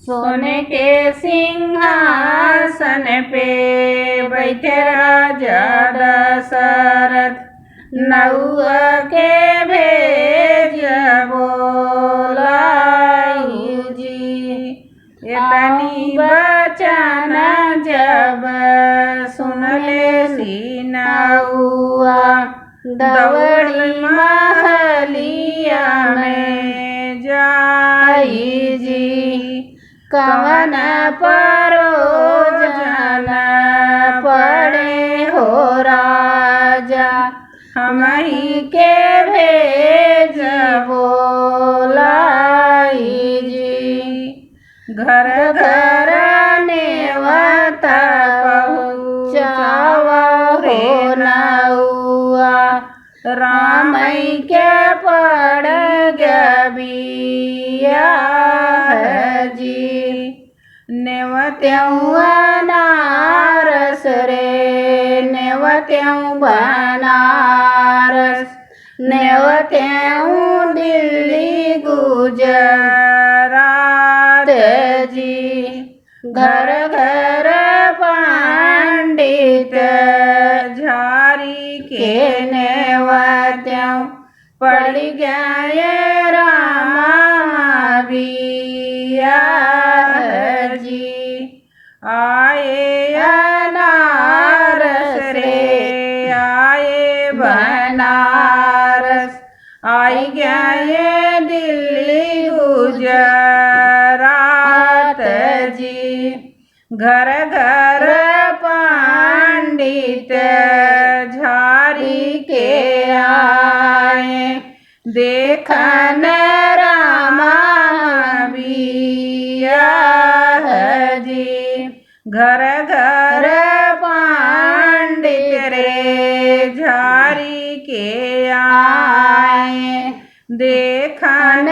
सोने के सिंहासन पे बैठे राजा दशरथ, नौआ के भेज बोलाऊ जी। इतनी बचन जब सुन ले नौआ, दौड़ी महलिया में जाई जी। कवन परोजन पड़े हो राजा, हमही के भेज बोलाई जी। घर घर नेवता पहुँचावा रे नौआ, रामई के पड़ गया जी। नेवत्यों बनारस रे, नेवत्यों बनारस, नेवत्यों दिल्ली गुजरात जी। घर घर पंडित झारी के नेवत्यों पड़ गए रामा बिया जी। आए अनारस रे, आए बनारस, आई गए दिल्ली गुजरात जी। घर घर पंडित झारी के आए, देखन रामा बिया जी। घर घर पंडित रे झारी के आए, देखन